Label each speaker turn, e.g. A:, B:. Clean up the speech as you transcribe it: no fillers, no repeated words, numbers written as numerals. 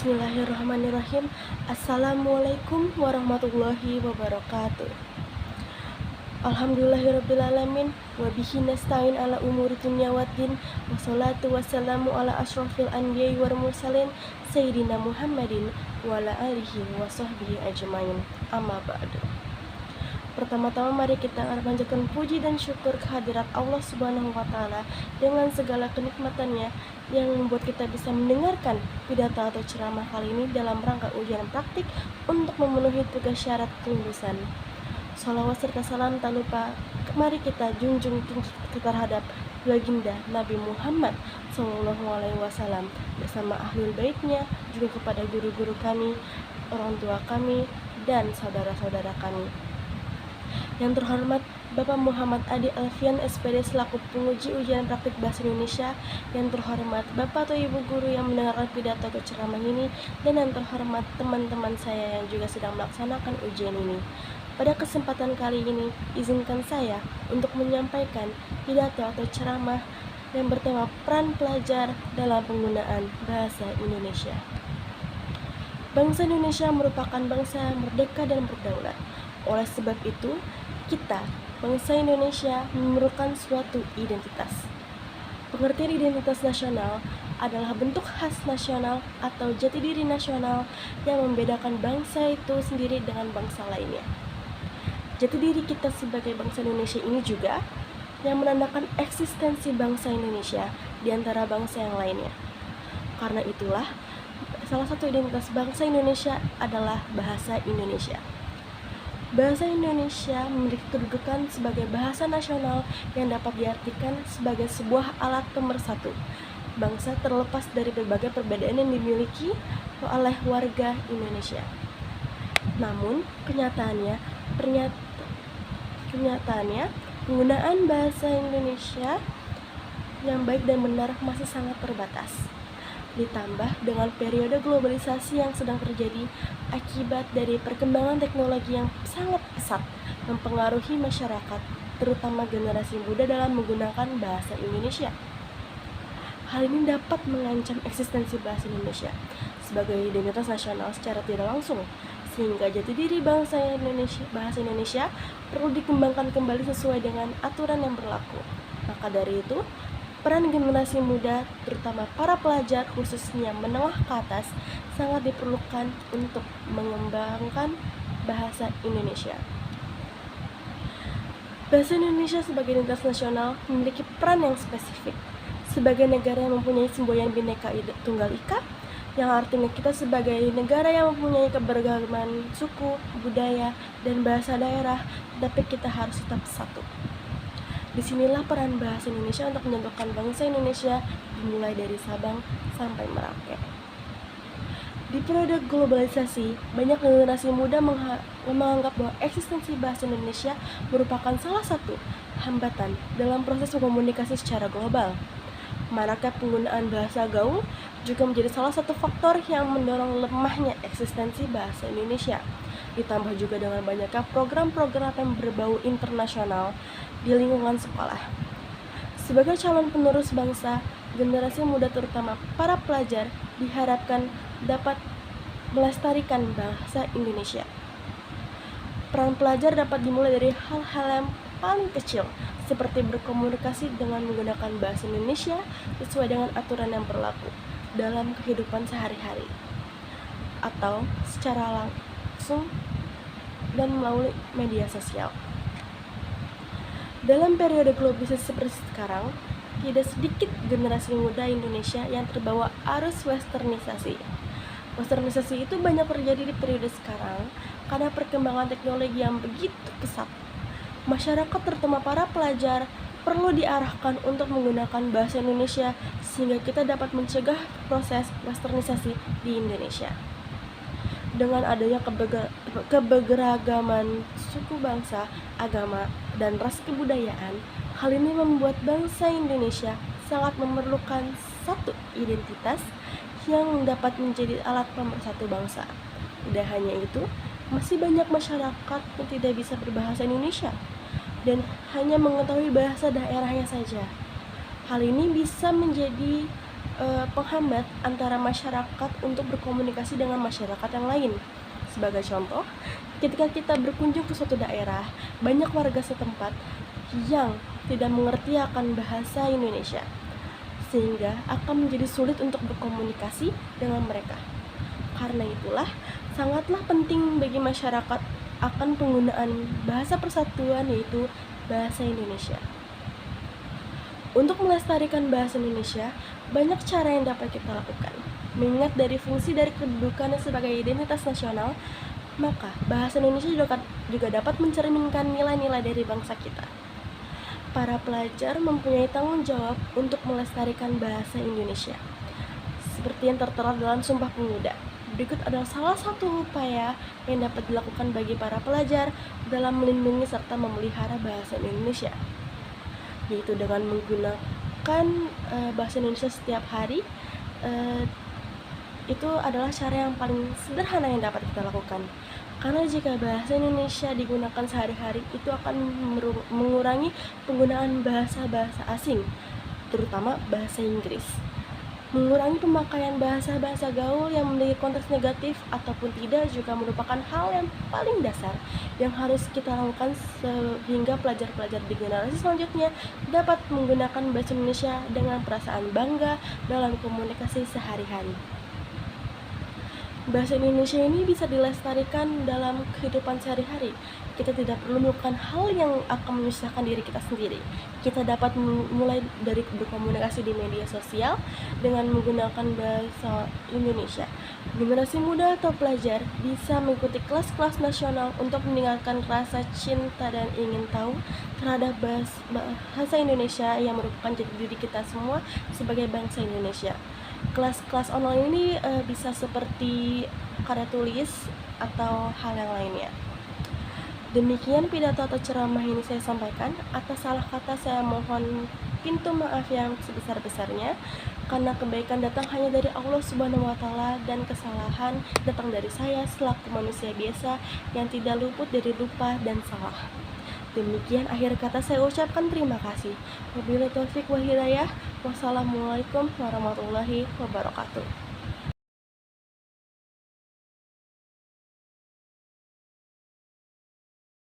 A: Bismillahirrahmanirrahim. Assalamualaikum warahmatullahi wabarakatuh. Alhamdulillahirrabbilalamin. Wabihi nasta'in ala umuri dunya waddin. Wassalatu wassalamu ala ashrafil anbiya'i wal mursalin Sayyidina Muhammadin wa ala alihi wa sahbihi ajmain. Amma ba'du. Pertama-tama mari kita panjatkan puji dan syukur kehadirat Allah Subhanahu wa Ta'ala dengan segala kenikmatannya yang membuat kita bisa mendengarkan pidato atau ceramah kali ini dalam rangka ujian praktik untuk memenuhi tugas syarat kelulusan. Salawat serta salam tak lupa mari kita junjung tinggi terhadap baginda Nabi Muhammad SAW bersama ahlul baitnya, juga kepada guru-guru kami, orang tua kami, dan saudara-saudara kami. Yang terhormat Bapak Muhammad Adi Alfian SPD selaku penguji ujian praktik bahasa Indonesia, yang terhormat Bapak atau Ibu guru yang mendengarkan pidato atau ceramah ini, dan yang terhormat teman-teman saya yang juga sedang melaksanakan ujian ini. Pada kesempatan kali ini, izinkan saya untuk menyampaikan pidato atau ceramah yang bertema peran pelajar dalam penggunaan bahasa Indonesia. Bangsa Indonesia merupakan bangsa merdeka dan berdaulat. Oleh sebab itu, kita, bangsa Indonesia, memerlukan suatu identitas. Pengertian identitas nasional adalah bentuk khas nasional atau jati diri nasional yang membedakan bangsa itu sendiri dengan bangsa lainnya. Jati diri kita sebagai bangsa Indonesia ini juga yang menandakan eksistensi bangsa Indonesia di antara bangsa yang lainnya. Karena itulah, salah satu identitas bangsa Indonesia adalah bahasa Indonesia. Bahasa Indonesia memiliki kedudukan sebagai bahasa nasional yang dapat diartikan sebagai sebuah alat pemersatu bangsa terlepas dari berbagai perbedaan yang dimiliki oleh warga Indonesia. Namun, kenyataannya penggunaan bahasa Indonesia yang baik dan benar masih sangat terbatas. Ditambah dengan periode globalisasi yang sedang terjadi akibat dari perkembangan teknologi yang sangat pesat mempengaruhi masyarakat, terutama generasi muda dalam menggunakan bahasa Indonesia. Hal ini dapat mengancam eksistensi bahasa Indonesia sebagai identitas nasional secara tidak langsung, sehingga jati diri bahasa Indonesia perlu dikembangkan kembali sesuai dengan aturan yang berlaku. Maka dari itu, peran generasi muda, terutama para pelajar khususnya menengah ke atas, sangat diperlukan untuk mengembangkan bahasa Indonesia. Bahasa Indonesia sebagai identitas nasional memiliki peran yang spesifik. Sebagai negara yang mempunyai semboyan Bhinneka Tunggal Ika, yang artinya kita sebagai negara yang mempunyai keberagaman suku, budaya, dan bahasa daerah, tapi kita harus tetap satu. Disinilah peran bahasa Indonesia untuk menyatukan bangsa Indonesia dimulai dari Sabang sampai Merauke. Di periode globalisasi, banyak generasi muda menganggap bahwa eksistensi bahasa Indonesia merupakan salah satu hambatan dalam proses komunikasi secara global. Manakah penggunaan bahasa gaul juga menjadi salah satu faktor yang mendorong lemahnya eksistensi bahasa Indonesia. Ditambah juga dengan banyaknya program-program yang berbau internasional di lingkungan sekolah. Sebagai calon penerus bangsa, generasi muda terutama para pelajar diharapkan dapat melestarikan bahasa Indonesia. Peran pelajar dapat dimulai dari hal-hal yang paling kecil, seperti berkomunikasi dengan menggunakan bahasa Indonesia sesuai dengan aturan yang berlaku dalam kehidupan sehari-hari, atau secara langsung dan melalui media sosial. Dalam periode globalisasi seperti sekarang, tidak sedikit generasi muda Indonesia yang terbawa arus westernisasi. Westernisasi itu banyak terjadi di periode sekarang karena perkembangan teknologi yang begitu pesat. Masyarakat terutama para pelajar perlu diarahkan untuk menggunakan bahasa Indonesia sehingga kita dapat mencegah proses westernisasi di Indonesia. Dengan adanya keberagaman suku bangsa, agama, dan ras kebudayaan, hal ini membuat bangsa Indonesia sangat memerlukan satu identitas yang dapat menjadi alat pemersatu bangsa. Tidak hanya itu, masih banyak masyarakat yang tidak bisa berbahasa Indonesia dan hanya mengetahui bahasa daerahnya saja. Hal ini bisa menjadi penghambat antara masyarakat untuk berkomunikasi dengan masyarakat yang lain. Sebagai contoh, ketika kita berkunjung ke suatu daerah, banyak warga setempat yang tidak mengerti akan bahasa Indonesia, sehingga akan menjadi sulit untuk berkomunikasi dengan mereka. Karena itulah, sangatlah penting bagi masyarakat akan penggunaan bahasa persatuan, yaitu bahasa Indonesia. Untuk melestarikan bahasa Indonesia, banyak cara yang dapat kita lakukan. Mengingat dari fungsi dari kedudukannya sebagai identitas nasional, maka bahasa Indonesia juga dapat mencerminkan nilai-nilai dari bangsa kita. Para pelajar mempunyai tanggung jawab untuk melestarikan bahasa Indonesia, seperti yang tertera dalam Sumpah Pemuda. Berikut adalah salah satu upaya yang dapat dilakukan bagi para pelajar dalam melindungi serta memelihara bahasa Indonesia, yaitu dengan menggunakan bahasa Indonesia setiap hari. Itu adalah cara yang paling sederhana yang dapat kita lakukan. Karena jika bahasa Indonesia digunakan sehari-hari, itu akan mengurangi penggunaan bahasa-bahasa asing, terutama bahasa Inggris. Mengurangi pemakaian bahasa-bahasa gaul yang memiliki konteks negatif ataupun tidak juga merupakan hal yang paling dasar yang harus kita lakukan sehingga pelajar-pelajar di generasi selanjutnya dapat menggunakan bahasa Indonesia dengan perasaan bangga dalam komunikasi sehari-hari. Bahasa Indonesia ini bisa dilestarikan dalam kehidupan sehari-hari. Kita tidak perlu melakukan hal yang akan menyusahkan diri kita sendiri. Kita dapat mulai dari berkomunikasi di media sosial dengan menggunakan bahasa Indonesia. Generasi muda atau pelajar bisa mengikuti kelas-kelas nasional untuk meningkatkan rasa cinta dan ingin tahu terhadap bahasa Indonesia yang merupakan jati diri kita semua sebagai bangsa Indonesia. Kelas-kelas online ini bisa seperti karya tulis atau hal yang lainnya. Demikian pidato atau ceramah ini saya sampaikan. Atas salah kata saya mohon pintu maaf yang sebesar-besarnya, karena kebaikan datang hanya dari Allah Subhanahu wa Ta'ala dan kesalahan datang dari saya selaku manusia biasa yang tidak luput dari lupa dan salah. Demikian akhir kata saya ucapkan terima kasih. Wabillahi taufik wa hidayah. Wassalamualaikum warahmatullahi wabarakatuh.